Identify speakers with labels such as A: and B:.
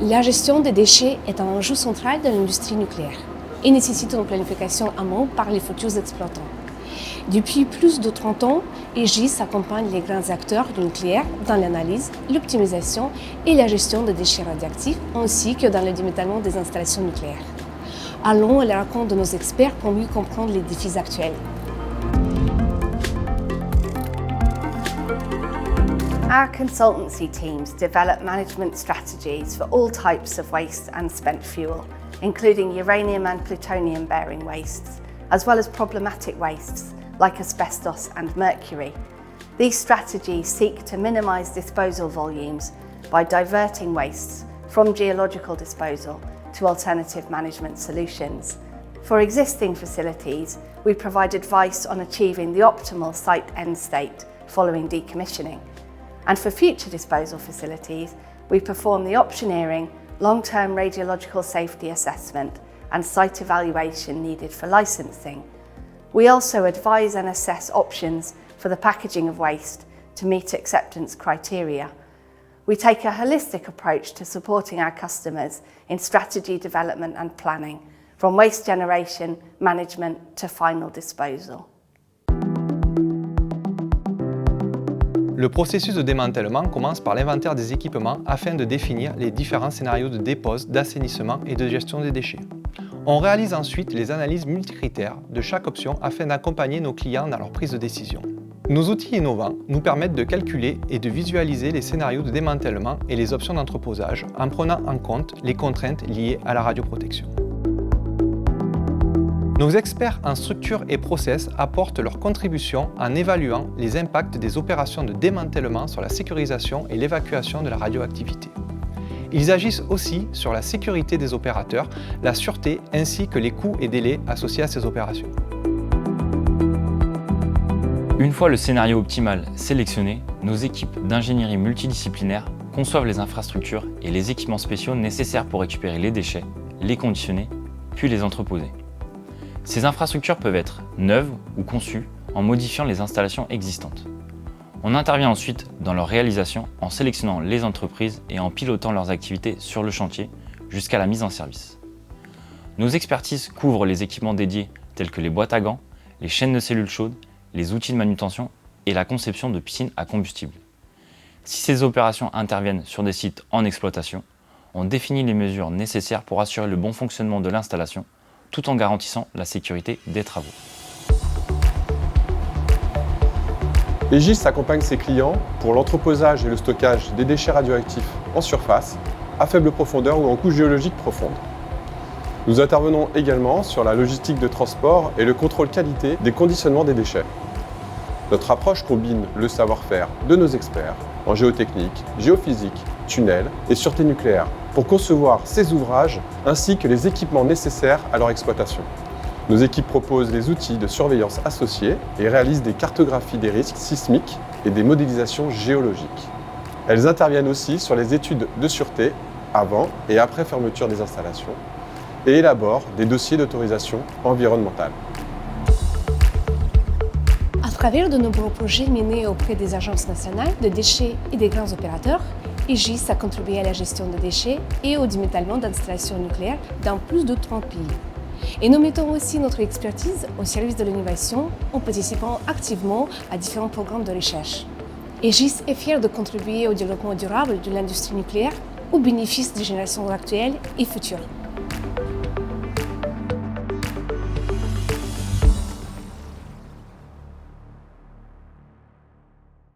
A: La gestion des déchets est un enjeu central de l'industrie nucléaire et nécessite une planification amont par les futurs exploitants. Depuis plus de 30 ans, Aegis accompagne les grands acteurs du nucléaire dans l'analyse, l'optimisation et la gestion des déchets radioactifs, ainsi que dans le démantèlement des installations nucléaires. Allons à la rencontre de nos experts pour mieux comprendre les défis actuels.
B: Our consultancy teams develop management strategies for all types of waste and spent fuel, including uranium and plutonium-bearing wastes, as well as problematic wastes like asbestos and mercury. These strategies seek to minimise disposal volumes by diverting wastes from geological disposal to alternative management solutions. For existing facilities, we provide advice on achieving the optimal site end state following decommissioning. And for future disposal facilities, we perform the optioneering, long-term radiological safety assessment and site evaluation needed for licensing. We also advise and assess options for the packaging of waste to meet acceptance criteria. We take a holistic approach to supporting our customers in strategy development and planning, from waste generation, management to final disposal.
C: Le processus de démantèlement commence par l'inventaire des équipements afin de définir les différents scénarios de dépose, d'assainissement et de gestion des déchets. On réalise ensuite les analyses multicritères de chaque option afin d'accompagner nos clients dans leur prise de décision. Nos outils innovants nous permettent de calculer et de visualiser les scénarios de démantèlement et les options d'entreposage en prenant en compte les contraintes liées à la radioprotection. Nos experts en structure et process apportent leur contribution en évaluant les impacts des opérations de démantèlement sur la sécurisation et l'évacuation de la radioactivité. Ils agissent aussi sur la sécurité des opérateurs, la sûreté ainsi que les coûts et délais associés à ces opérations.
D: Une fois le scénario optimal sélectionné, nos équipes d'ingénierie multidisciplinaire conçoivent les infrastructures et les équipements spéciaux nécessaires pour récupérer les déchets, les conditionner, puis les entreposer. Ces infrastructures peuvent être neuves ou conçues en modifiant les installations existantes. On intervient ensuite dans leur réalisation en sélectionnant les entreprises et en pilotant leurs activités sur le chantier jusqu'à la mise en service. Nos expertises couvrent les équipements dédiés tels que les boîtes à gants, les chaînes de cellules chaudes, les outils de manutention et la conception de piscines à combustible. Si ces opérations interviennent sur des sites en exploitation, on définit les mesures nécessaires pour assurer le bon fonctionnement de l'installation tout en garantissant la sécurité des travaux.
E: Aegis accompagne ses clients pour l'entreposage et le stockage des déchets radioactifs en surface, à faible profondeur ou en couche géologique profonde. Nous intervenons également sur la logistique de transport et le contrôle qualité des conditionnements des déchets. Notre approche combine le savoir-faire de nos experts en géotechnique, géophysique, tunnels et sûreté nucléaire pour concevoir ces ouvrages ainsi que les équipements nécessaires à leur exploitation. Nos équipes proposent les outils de surveillance associés et réalisent des cartographies des risques sismiques et des modélisations géologiques. Elles interviennent aussi sur les études de sûreté avant et après fermeture des installations et élaborent des dossiers d'autorisation environnementale.
A: À travers de nombreux projets menés auprès des agences nationales de déchets et des grands opérateurs, Aegis a contribué à la gestion des déchets et au démantèlement d'installations nucléaires dans plus de 30 pays. Et nous mettons aussi notre expertise au service de l'innovation en participant activement à différents programmes de recherche. Aegis est fier de contribuer au développement durable de l'industrie nucléaire au bénéfice des générations actuelles et futures.